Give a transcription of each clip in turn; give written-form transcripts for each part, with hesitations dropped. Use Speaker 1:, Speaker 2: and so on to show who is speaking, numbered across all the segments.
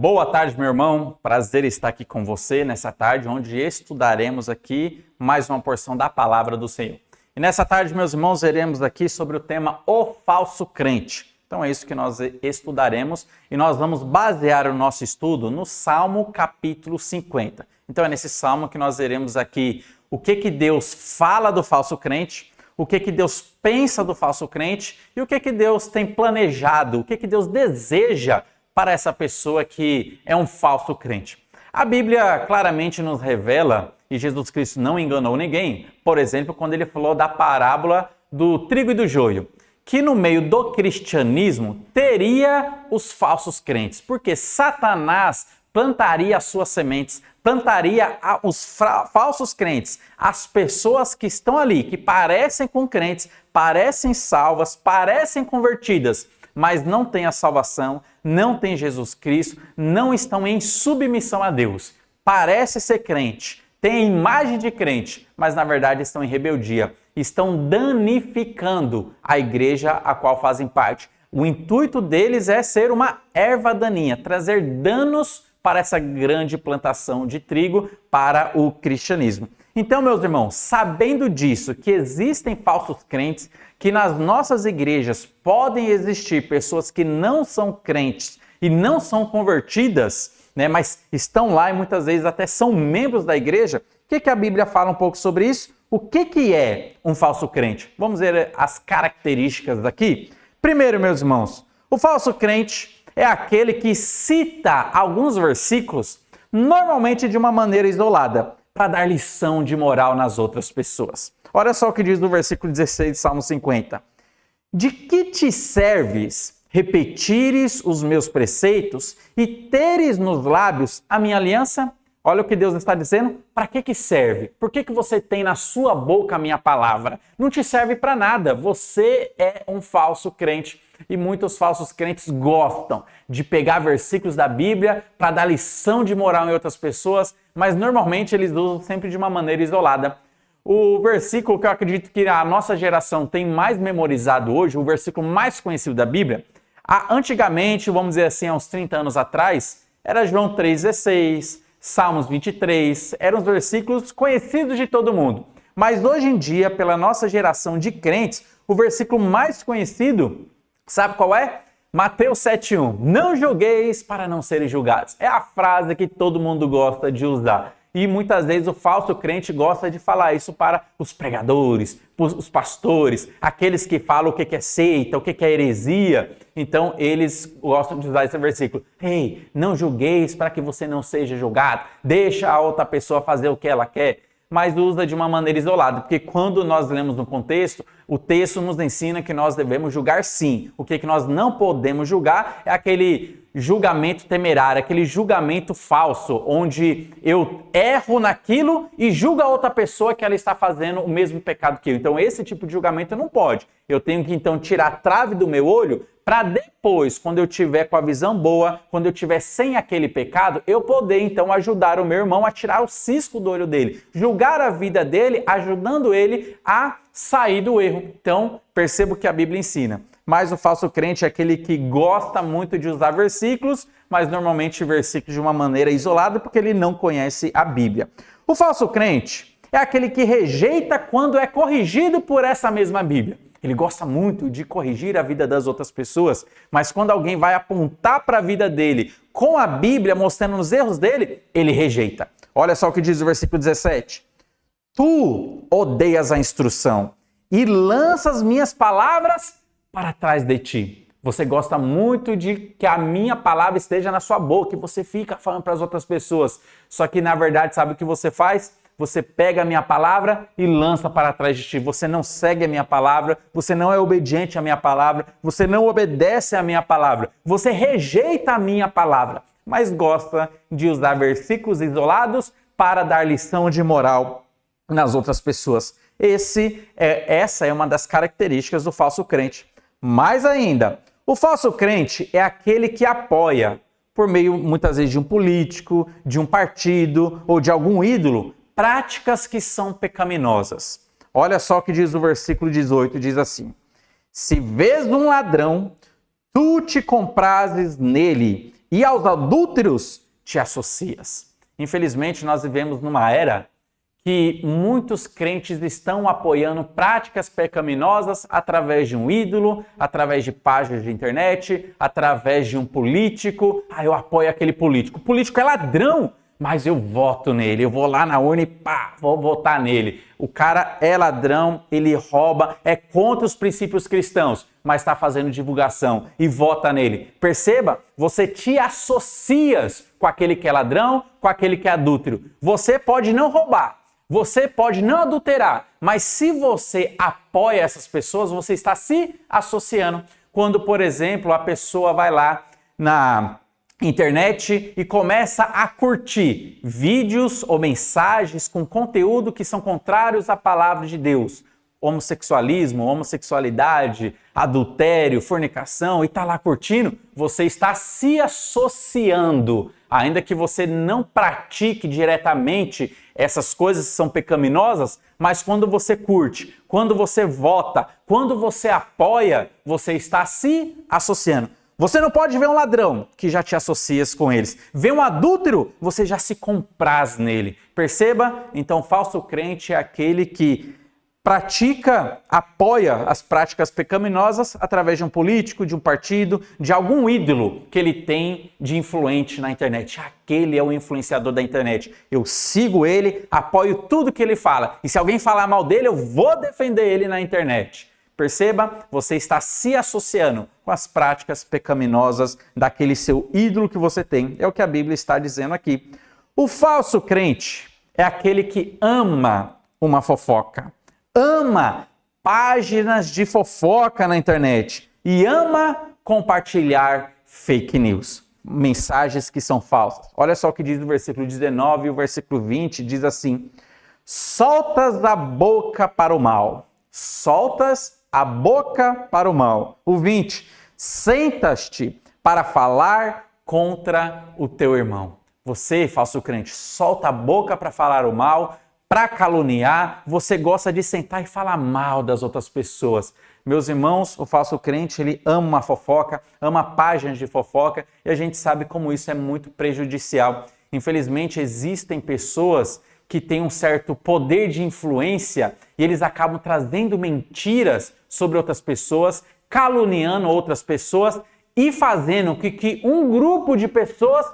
Speaker 1: Boa tarde, meu irmão. Prazer estar aqui com você nessa tarde, onde estudaremos aqui mais uma porção da palavra do Senhor. E nessa tarde, meus irmãos, veremos aqui sobre o tema O Falso Crente. Então é isso que nós estudaremos e nós vamos basear o nosso estudo no Salmo capítulo 50. Então é nesse salmo que nós veremos aqui o que Deus fala do falso crente, o que Deus pensa do falso crente e o que Deus tem planejado, o que Deus deseja para essa pessoa que é um falso crente. A Bíblia claramente nos revela, e Jesus Cristo não enganou ninguém, por exemplo, quando ele falou da parábola do trigo e do joio, que no meio do cristianismo teria os falsos crentes, porque Satanás plantaria as suas sementes, plantaria os falsos crentes, as pessoas que estão ali, que parecem com crentes, parecem salvas, parecem convertidas, mas não têm a salvação, não têm Jesus Cristo, não estão em submissão a Deus. Parece ser crente, tem a imagem de crente, mas na verdade estão em rebeldia, estão danificando a igreja a qual fazem parte. O intuito deles é ser uma erva daninha, trazer danos para essa grande plantação de trigo para o cristianismo. Então, meus irmãos, sabendo disso, que existem falsos crentes, que nas nossas igrejas podem existir pessoas que não são crentes e não são convertidas, mas estão lá e muitas vezes até são membros da igreja, o que a Bíblia fala um pouco sobre isso? O que é um falso crente? Vamos ver as características aqui. Primeiro, meus irmãos, o falso crente é aquele que cita alguns versículos, normalmente de uma maneira isolada, para dar lição de moral nas outras pessoas. Olha só o que diz no versículo 16 de Salmo 50. De que te serves repetires os meus preceitos e teres nos lábios a minha aliança? Olha o que Deus está dizendo. Para que serve? Por que você tem na sua boca a minha palavra? Não te serve para nada. Você é um falso crente. E muitos falsos crentes gostam de pegar versículos da Bíblia para dar lição de moral em outras pessoas, mas normalmente eles usam sempre de uma maneira isolada. O versículo que eu acredito que a nossa geração tem mais memorizado hoje, o versículo mais conhecido da Bíblia, antigamente, vamos dizer assim, há uns 30 anos atrás, era João 3,16, Salmos 23, eram os versículos conhecidos de todo mundo. Mas hoje em dia, pela nossa geração de crentes, o versículo mais conhecido, sabe qual é? Mateus 7,1. Não julgueis para não serem julgados. É a frase que todo mundo gosta de usar. E muitas vezes o falso crente gosta de falar isso para os pregadores, os pastores, aqueles que falam o que é seita, o que é heresia. Então eles gostam de usar esse versículo. Ei, não julgueis para que você não seja julgado. Deixa a outra pessoa fazer o que ela quer. Mas usa de uma maneira isolada, porque quando nós lemos no contexto, o texto nos ensina que nós devemos julgar sim. O que nós não podemos julgar é aquele julgamento temerário, aquele julgamento falso, onde eu erro naquilo e julgo a outra pessoa que ela está fazendo o mesmo pecado que eu. Então esse tipo de julgamento não pode. Eu tenho que então tirar a trave do meu olho para depois, quando eu tiver com a visão boa, quando eu tiver sem aquele pecado, eu poder então ajudar o meu irmão a tirar o cisco do olho dele, julgar a vida dele, ajudando ele a sair do erro. Então, perceba o que a Bíblia ensina. Mas o falso crente é aquele que gosta muito de usar versículos, mas normalmente versículos de uma maneira isolada, porque ele não conhece a Bíblia. O falso crente é aquele que rejeita quando é corrigido por essa mesma Bíblia. Ele gosta muito de corrigir a vida das outras pessoas, mas quando alguém vai apontar para a vida dele com a Bíblia, mostrando os erros dele, ele rejeita. Olha só o que diz o versículo 17. Tu odeias a instrução e lanças minhas palavras para trás de ti. Você gosta muito de que a minha palavra esteja na sua boca e você fica falando para as outras pessoas. Só que na verdade, sabe o que você faz? Você pega a minha palavra e lança para trás de ti. Você não segue a minha palavra, você não é obediente à minha palavra, você não obedece à minha palavra, você rejeita a minha palavra, mas gosta de usar versículos isolados para dar lição de moral nas outras pessoas. Essa é uma das características do falso crente. Mais ainda, o falso crente é aquele que apoia, por meio muitas vezes de um político, de um partido ou de algum ídolo, práticas que são pecaminosas. Olha só o que diz o versículo 18, diz assim: se vês um ladrão, tu te comprases nele e aos adúlteros te associas. Infelizmente, nós vivemos numa era que muitos crentes estão apoiando práticas pecaminosas através de um ídolo, através de páginas de internet, através de um político. Eu apoio aquele político. O político é ladrão, mas eu voto nele. Eu vou lá na urna e vou votar nele. O cara é ladrão, ele rouba, é contra os princípios cristãos, mas está fazendo divulgação e vota nele. Perceba, você te associas com aquele que é ladrão, com aquele que é adúltero. Você pode não roubar, você pode não adulterar, mas se você apoia essas pessoas, você está se associando. Quando, por exemplo, a pessoa vai lá na internet e começa a curtir vídeos ou mensagens com conteúdo que são contrários à palavra de Deus. Homossexualismo, homossexualidade, adultério, fornicação, e está lá curtindo, você está se associando. Ainda que você não pratique diretamente essas coisas que são pecaminosas, mas quando você curte, quando você vota, quando você apoia, você está se associando. Você não pode ver um ladrão que já te associas com eles. Ver um adúltero, você já se compraz nele. Perceba? Então, falso crente é aquele que pratica, apoia as práticas pecaminosas através de um político, de um partido, de algum ídolo que ele tem de influente na internet. Aquele é o influenciador da internet. Eu sigo ele, apoio tudo que ele fala. E se alguém falar mal dele, eu vou defender ele na internet. Perceba, você está se associando com as práticas pecaminosas daquele seu ídolo que você tem. É o que a Bíblia está dizendo aqui. O falso crente é aquele que ama uma fofoca. Ama páginas de fofoca na internet e ama compartilhar fake news, mensagens que são falsas. Olha só o que diz no versículo 19 e o versículo 20, diz assim: soltas a boca para o mal, soltas a boca para o mal. O 20, sentas-te para falar contra o teu irmão. Você, falso crente, solta a boca para falar o mal, para caluniar, você gosta de sentar e falar mal das outras pessoas. Meus irmãos, o falso crente, ele ama uma fofoca, ama páginas de fofoca, e a gente sabe como isso é muito prejudicial. Infelizmente, existem pessoas que têm um certo poder de influência e eles acabam trazendo mentiras sobre outras pessoas, caluniando outras pessoas e fazendo com que um grupo de pessoas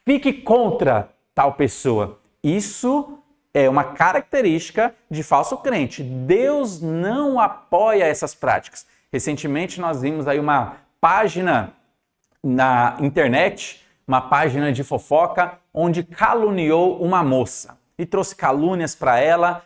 Speaker 1: fique contra tal pessoa. Isso é uma característica de falso crente. Deus não apoia essas práticas. Recentemente nós vimos aí uma página na internet, uma página de fofoca, onde caluniou uma moça e trouxe calúnias para ela,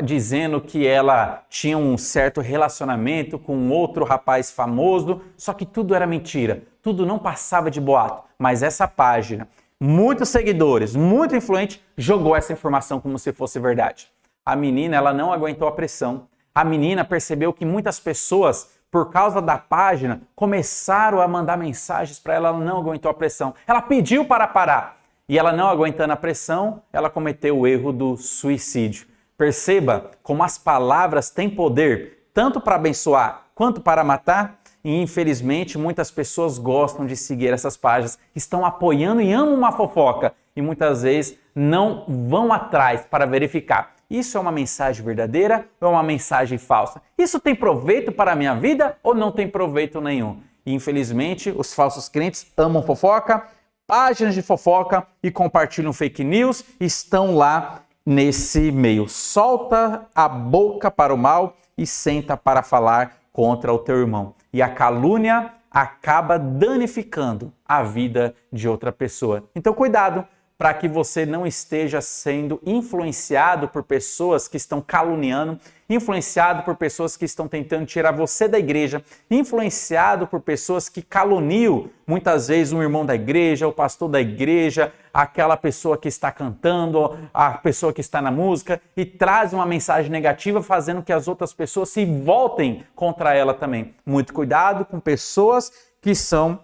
Speaker 1: dizendo que ela tinha um certo relacionamento com um outro rapaz famoso, só que tudo era mentira, tudo não passava de boato. Mas essa página, muitos seguidores, muito influente, jogou essa informação como se fosse verdade. A menina, ela não aguentou a pressão. A menina percebeu que muitas pessoas, por causa da página, começaram a mandar mensagens para ela, ela não aguentou a pressão. Ela pediu para parar. E ela não aguentando a pressão, ela cometeu o erro do suicídio. Perceba como as palavras têm poder, tanto para abençoar quanto para matar. E infelizmente muitas pessoas gostam de seguir essas páginas, estão apoiando e amam uma fofoca e muitas vezes não vão atrás para verificar. Isso é uma mensagem verdadeira ou é uma mensagem falsa? Isso tem proveito para a minha vida ou não tem proveito nenhum? E infelizmente os falsos crentes amam fofoca, páginas de fofoca e compartilham fake news, estão lá nesse meio. Solta a boca para o mal e senta para falar contra o teu irmão. E a calúnia acaba danificando a vida de outra pessoa. Então, cuidado para que você não esteja sendo influenciado por pessoas que estão caluniando, influenciado por pessoas que estão tentando tirar você da igreja, influenciado por pessoas que caluniam muitas vezes um irmão da igreja, o pastor da igreja, aquela pessoa que está cantando, a pessoa que está na música e traz uma mensagem negativa fazendo que as outras pessoas se voltem contra ela também. Muito cuidado com pessoas que são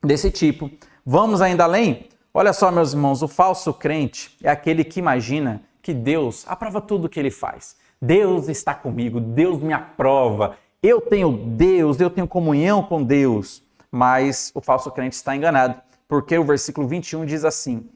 Speaker 1: desse tipo. Vamos ainda além? Olha só, meus irmãos, o falso crente é aquele que imagina que Deus aprova tudo o que ele faz. Deus está comigo, Deus me aprova, eu tenho Deus, eu tenho comunhão com Deus. Mas o falso crente está enganado, porque o versículo 21 diz assim: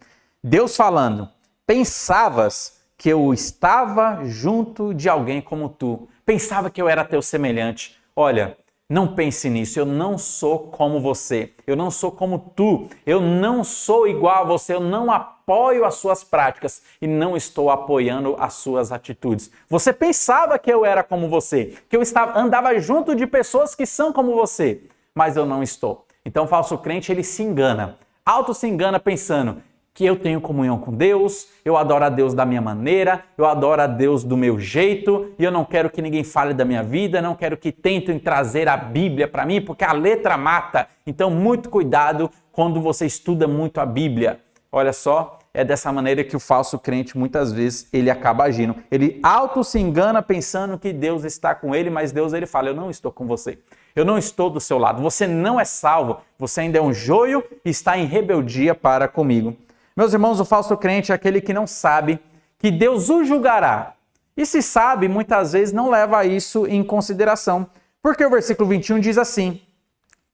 Speaker 1: Deus falando, pensavas que eu estava junto de alguém como tu, pensava que eu era teu semelhante. Olha, não pense nisso, eu não sou como você, eu não sou como tu, eu não sou igual a você, eu não apoio as suas práticas e não estou apoiando as suas atitudes. Você pensava que eu era como você, que eu andava junto de pessoas que são como você, mas eu não estou. Então o falso crente, ele se engana, se engana pensando que eu tenho comunhão com Deus, eu adoro a Deus da minha maneira, eu adoro a Deus do meu jeito, e eu não quero que ninguém fale da minha vida, não quero que tentem trazer a Bíblia para mim, porque a letra mata. Então, muito cuidado quando você estuda muito a Bíblia. Olha só, é dessa maneira que o falso crente, muitas vezes, ele acaba agindo. Ele se engana pensando que Deus está com ele, mas Deus, ele fala, eu não estou com você. Eu não estou do seu lado. Você não é salvo. Você ainda é um joio e está em rebeldia para comigo. Meus irmãos, o falso crente é aquele que não sabe que Deus o julgará. E se sabe, muitas vezes não leva isso em consideração. Porque o versículo 21 diz assim: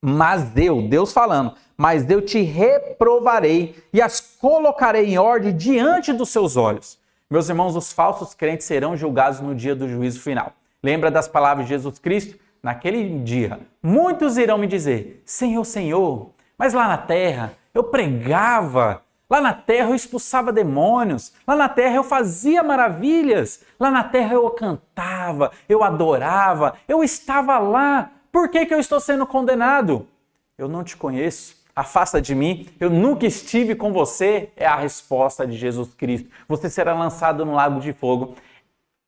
Speaker 1: Mas Deus falando, mas eu te reprovarei e as colocarei em ordem diante dos seus olhos. Meus irmãos, os falsos crentes serão julgados no dia do juízo final. Lembra das palavras de Jesus Cristo? Naquele dia, muitos irão me dizer, Senhor, Senhor, mas lá na terra eu pregava, lá na terra eu expulsava demônios, lá na terra eu fazia maravilhas, lá na terra eu cantava, eu adorava, eu estava lá. Por que eu estou sendo condenado? Eu não te conheço, afasta de mim, eu nunca estive com você, é a resposta de Jesus Cristo. Você será lançado no lago de fogo.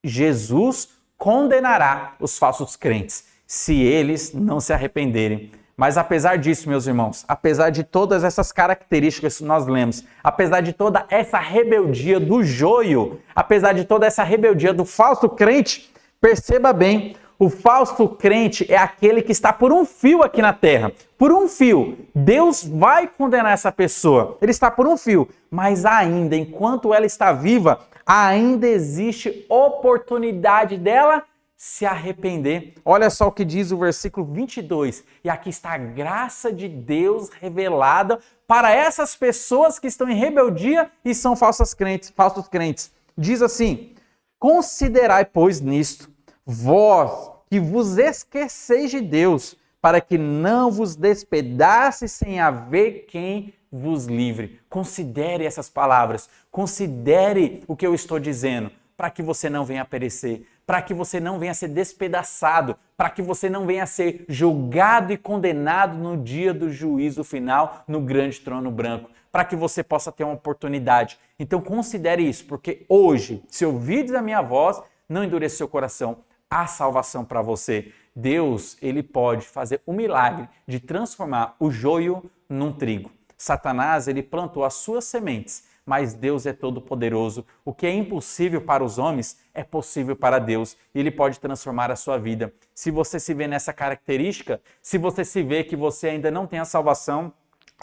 Speaker 1: Jesus condenará os falsos crentes, se eles não se arrependerem. Mas apesar disso, meus irmãos, apesar de todas essas características que nós lemos, apesar de toda essa rebeldia do joio, apesar de toda essa rebeldia do falso crente, perceba bem, o falso crente é aquele que está por um fio aqui na terra. Por um fio. Deus vai condenar essa pessoa. Ele está por um fio. Mas ainda, enquanto ela está viva, ainda existe oportunidade dela se arrepender. Olha só o que diz o versículo 22. E aqui está a graça de Deus revelada para essas pessoas que estão em rebeldia e são falsos crentes. Diz assim: Considerai, pois, nisto, vós que vos esqueceis de Deus, para que não vos despedace sem haver quem vos livre. Considere essas palavras, considere o que eu estou dizendo, para que você não venha a perecer, para que você não venha a ser despedaçado, para que você não venha a ser julgado e condenado no dia do juízo final, no grande trono branco, para que você possa ter uma oportunidade. Então considere isso, porque hoje, se ouvides a minha voz, não endureça seu coração, há salvação para você. Deus, ele pode fazer o milagre de transformar o joio num trigo. Satanás, ele plantou as suas sementes, mas Deus é todo poderoso. O que é impossível para os homens é possível para Deus. E ele pode transformar a sua vida. Se você se vê nessa característica, se você se vê que você ainda não tem a salvação,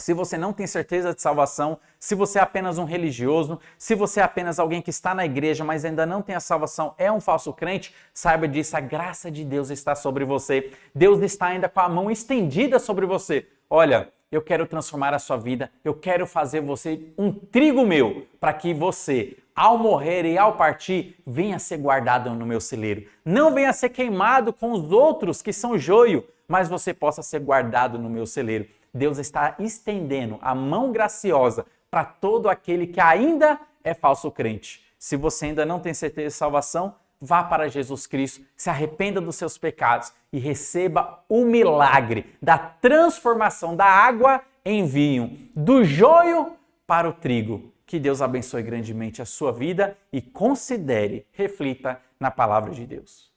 Speaker 1: se você não tem certeza de salvação, se você é apenas um religioso, se você é apenas alguém que está na igreja, mas ainda não tem a salvação, é um falso crente, saiba disso, a graça de Deus está sobre você. Deus está ainda com a mão estendida sobre você. Olha, eu quero transformar a sua vida, eu quero fazer você um trigo meu, para que você, ao morrer e ao partir, venha ser guardado no meu celeiro. Não venha ser queimado com os outros que são joio, mas você possa ser guardado no meu celeiro. Deus está estendendo a mão graciosa para todo aquele que ainda é falso crente. Se você ainda não tem certeza de salvação, vá para Jesus Cristo, se arrependa dos seus pecados e receba o milagre da transformação da água em vinho, do joio para o trigo. Que Deus abençoe grandemente a sua vida e considere, reflita na palavra de Deus.